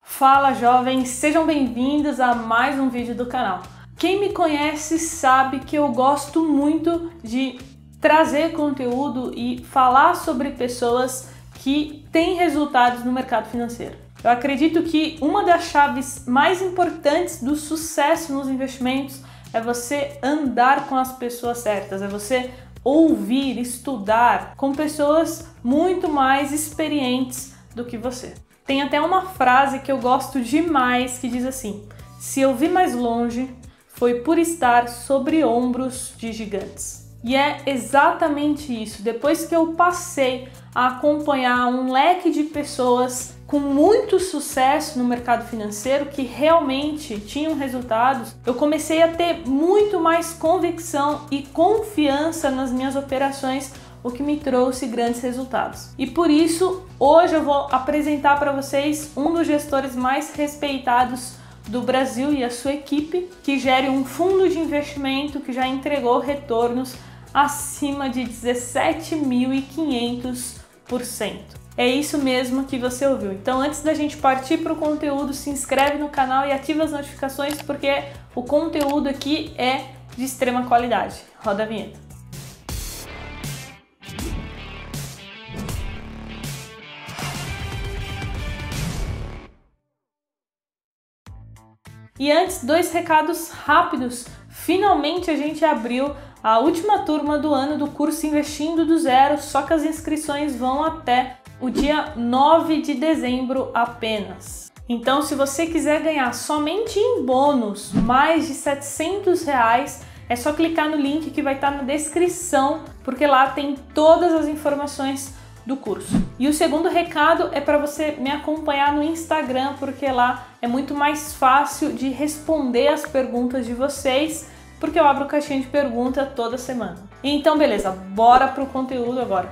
Fala jovens, sejam bem-vindos a mais um vídeo do canal. Quem me conhece sabe que eu gosto muito de trazer conteúdo e falar sobre pessoas que têm resultados no mercado financeiro. Eu acredito que uma das chaves mais importantes do sucesso nos investimentos é você andar com as pessoas certas, é você ouvir, estudar com pessoas muito mais experientes do que você. Tem até uma frase que eu gosto demais que diz assim: se eu vi mais longe, foi por estar sobre ombros de gigantes. E é exatamente isso. Depois que eu passei a acompanhar um leque de pessoas com muito sucesso no mercado financeiro, que realmente tinham resultados, eu comecei a ter muito mais convicção e confiança nas minhas operações, o que me trouxe grandes resultados. E por isso, hoje eu vou apresentar para vocês um dos gestores mais respeitados do Brasil e a sua equipe, que gere um fundo de investimento que já entregou retornos acima de 17.500%. É isso mesmo que você ouviu. Então, antes da gente partir para o conteúdo, se inscreve no canal e ativa as notificações, porque o conteúdo aqui é de extrema qualidade. Roda a vinheta. E antes, dois recados rápidos. Finalmente a gente abriu a última turma do ano do curso Investindo do Zero, só que as inscrições vão até o dia 9 de dezembro apenas. Então, se você quiser ganhar somente em bônus mais de R$700, é só clicar no link que vai estar na descrição, porque lá tem todas as informações do curso. E o segundo recado é para você me acompanhar no Instagram, porque lá é muito mais fácil de responder as perguntas de vocês, porque eu abro caixinha de pergunta toda semana. Então, beleza, bora pro conteúdo agora.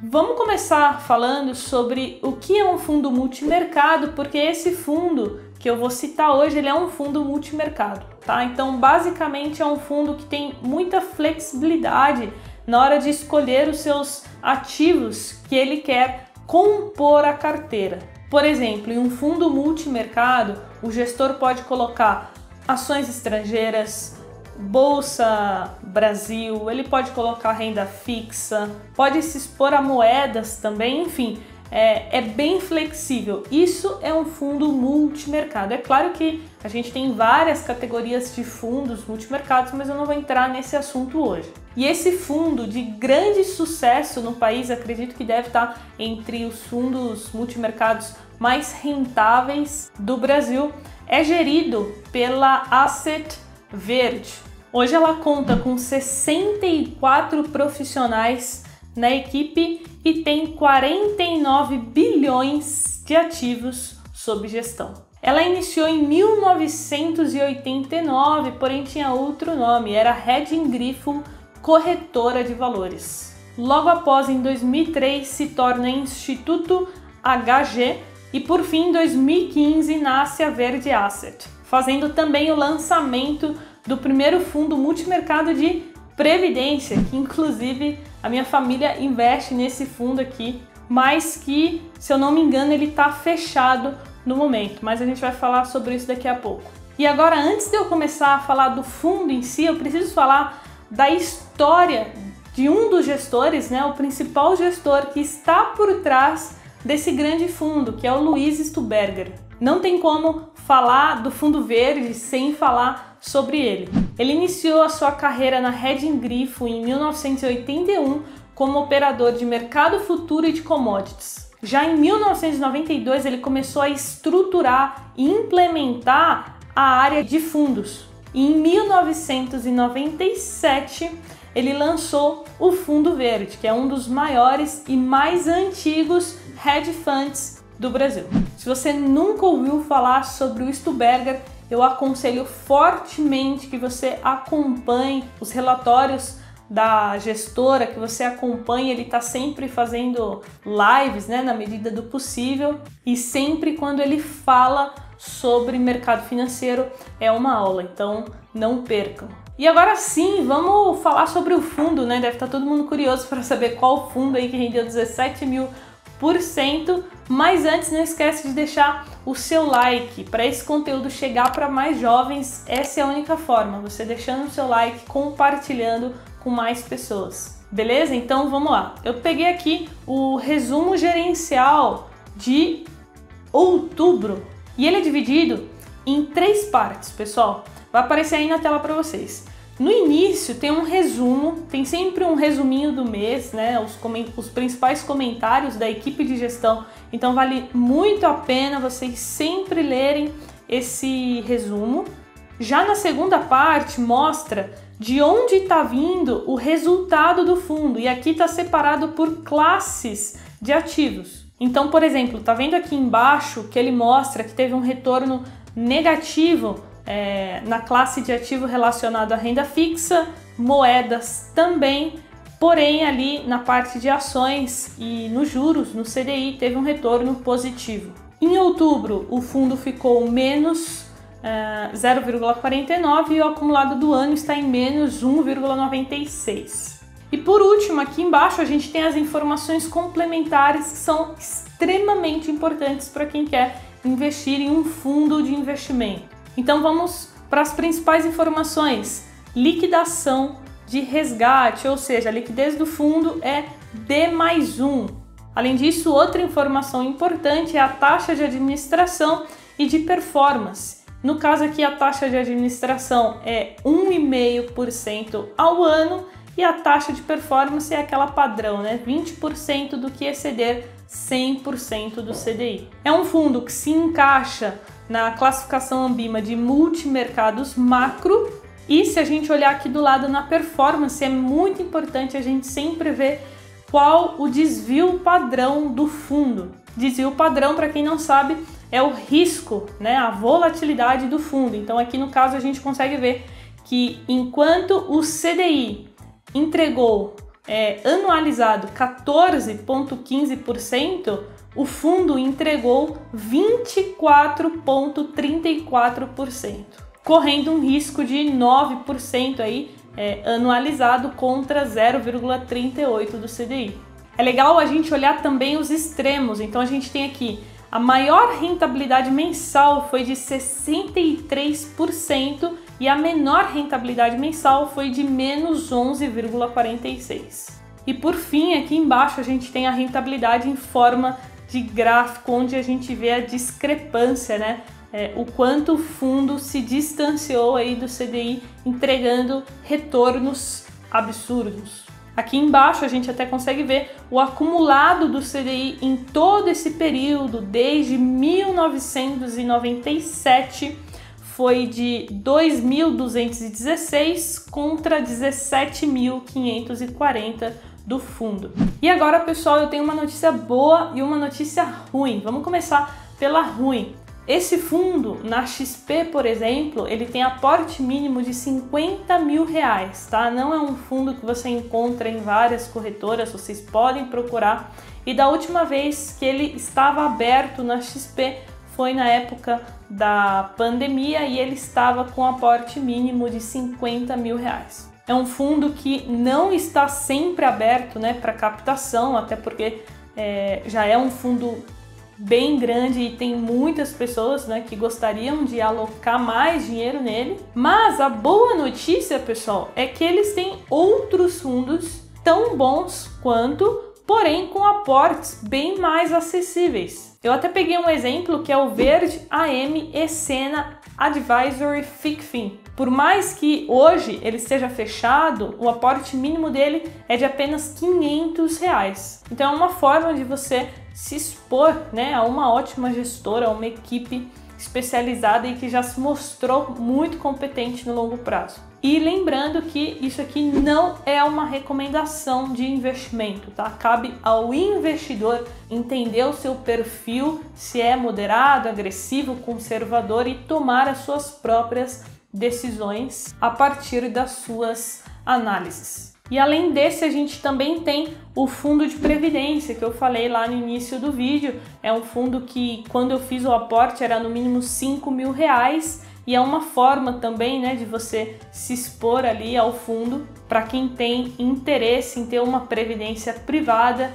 Vamos começar falando sobre o que é um fundo multimercado, porque esse fundo que eu vou citar hoje, ele é um fundo multimercado, tá? Então, basicamente é um fundo que tem muita flexibilidade na hora de escolher os seus ativos que ele quer compor a carteira. Por exemplo, em um fundo multimercado, o gestor pode colocar ações estrangeiras, Bolsa Brasil, ele pode colocar renda fixa, pode se expor a moedas também, enfim, é bem flexível. Isso é um fundo multimercado. É claro que a gente tem várias categorias de fundos multimercados, mas eu não vou entrar nesse assunto hoje. E esse fundo de grande sucesso no país, acredito que deve estar entre os fundos multimercados mais rentáveis do Brasil, é gerido pela Asset Verde. Hoje ela conta com 64 profissionais na equipe e tem 49 bilhões de ativos sob gestão. Ela iniciou em 1989, porém tinha outro nome, era Hedging Grifo Corretora de Valores. Logo após, em 2003, se torna Instituto HG e, por fim, em 2015, nasce a Verde Asset, fazendo também o lançamento do primeiro fundo multimercado de previdência, que inclusive a minha família investe nesse fundo aqui, mas que, se eu não me engano, ele está fechado no momento, mas a gente vai falar sobre isso daqui a pouco. E agora, antes de eu começar a falar do fundo em si, eu preciso falar da história de um dos gestores, né, o principal gestor que está por trás desse grande fundo, que é o Luiz Stuberger. Não tem como falar do Fundo Verde sem falar sobre ele. Ele iniciou a sua carreira na Hedging Grifo em 1981 como operador de mercado futuro e de commodities. Já em 1992 ele começou a estruturar e implementar a área de fundos. E em 1997 ele lançou o Fundo Verde, que é um dos maiores e mais antigos hedge funds do Brasil. Se você nunca ouviu falar sobre o Stuberger, eu aconselho fortemente que você acompanhe os relatórios da gestora, que você acompanhe. Ele está sempre fazendo lives, né, na medida do possível, e sempre quando ele fala sobre mercado financeiro é uma aula, então não percam. E agora sim, vamos falar sobre o fundo, né? Deve estar todo mundo curioso para saber qual fundo aí que rendeu 17.000% Mas antes, não esquece de deixar o seu like para esse conteúdo chegar para mais jovens. Essa é a única forma, você deixando o seu like, compartilhando com mais pessoas. Beleza? Então vamos lá. Eu peguei aqui o resumo gerencial de outubro e ele é dividido em 3 partes, pessoal. Vai aparecer aí na tela para vocês. No início tem um resumo, tem sempre um resuminho do mês, né? Os principais comentários da equipe de gestão. Então vale muito a pena vocês sempre lerem esse resumo. Já na segunda parte mostra de onde está vindo o resultado do fundo e aqui está separado por classes de ativos. Então, por exemplo, tá vendo aqui embaixo que ele mostra que teve um retorno negativo na classe de ativo relacionado à renda fixa, moedas também, porém ali na parte de ações e nos juros, no CDI, teve um retorno positivo. Em outubro, o fundo ficou menos 0,49 e o acumulado do ano está em menos 1,96. E por último, aqui embaixo a gente tem as informações complementares que são extremamente importantes para quem quer investir em um fundo de investimento. Então vamos para as principais informações. Liquidação de resgate, ou seja, a liquidez do fundo é D+1. Além disso, outra informação importante é a taxa de administração e de performance. No caso aqui, a taxa de administração é 1,5% ao ano e a taxa de performance é aquela padrão, né? 20% do que exceder 100% do CDI. É um fundo que se encaixa na classificação Ambima de multimercados macro e se a gente olhar aqui do lado na performance, é muito importante a gente sempre ver qual o desvio padrão do fundo. Desvio padrão, para quem não sabe, é o risco, né, a volatilidade do fundo. Então aqui no caso a gente consegue ver que enquanto o CDI entregou anualizado 14,15%, o fundo entregou 24,34%, correndo um risco de 9% aí, anualizado contra 0,38% do CDI. É legal a gente olhar também os extremos, então a gente tem aqui a maior rentabilidade mensal foi de 63% e a menor rentabilidade mensal foi de menos 11,46%. E por fim, aqui embaixo a gente tem a rentabilidade em forma de gráfico, onde a gente vê a discrepância, né? O quanto o fundo se distanciou aí do CDI, entregando retornos absurdos. Aqui embaixo a gente até consegue ver o acumulado do CDI em todo esse período, desde 1997, foi de 2.216 contra 17.540 do fundo. E agora, pessoal, eu tenho uma notícia boa e uma notícia ruim. Vamos começar pela ruim. Esse fundo, na XP, por exemplo, ele tem aporte mínimo de R$50 mil, tá? Não é um fundo que você encontra em várias corretoras, vocês podem procurar. E da última vez que ele estava aberto na XP foi na época da pandemia e ele estava com aporte mínimo de R$50 mil. É um fundo que não está sempre aberto, né, para captação, até porque já é um fundo bem grande e tem muitas pessoas, né, que gostariam de alocar mais dinheiro nele. Mas a boa notícia, pessoal, é que eles têm outros fundos tão bons quanto, porém com aportes bem mais acessíveis. Eu até peguei um exemplo que é o Verde AM Escena Advisory FICFIN. Por mais que hoje ele esteja fechado, o aporte mínimo dele é de apenas R$500. Então é uma forma de você se expor, né, a uma ótima gestora, a uma equipe especializada e que já se mostrou muito competente no longo prazo. E lembrando que isso aqui não é uma recomendação de investimento, tá? Cabe ao investidor entender o seu perfil, se é moderado, agressivo, conservador e tomar as suas próprias decisões a partir das suas análises. E além desse, a gente também tem o fundo de previdência, que eu falei lá no início do vídeo. É um fundo que, quando eu fiz o aporte, era no mínimo R$5 mil, e é uma forma também, né, de você se expor ali ao fundo, para quem tem interesse em ter uma previdência privada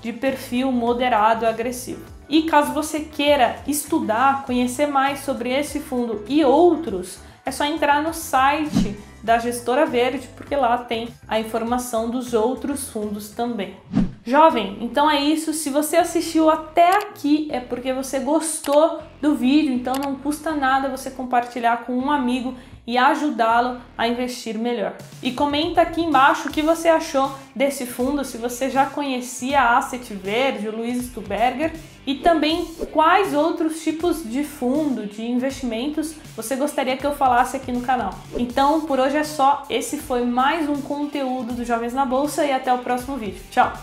de perfil moderado agressivo. E caso você queira estudar, conhecer mais sobre esse fundo e outros, é só entrar no site da Gestora Verde, porque lá tem a informação dos outros fundos também. Jovem, então é isso. Se você assistiu até aqui é porque você gostou do vídeo, então não custa nada você compartilhar com um amigo e ajudá-lo a investir melhor. E comenta aqui embaixo o que você achou desse fundo, se você já conhecia a Asset Verde, o Luiz Stuberger, e também quais outros tipos de fundo, de investimentos você gostaria que eu falasse aqui no canal. Então, por hoje é só. Esse foi mais um conteúdo do Jovens na Bolsa e até o próximo vídeo. Tchau!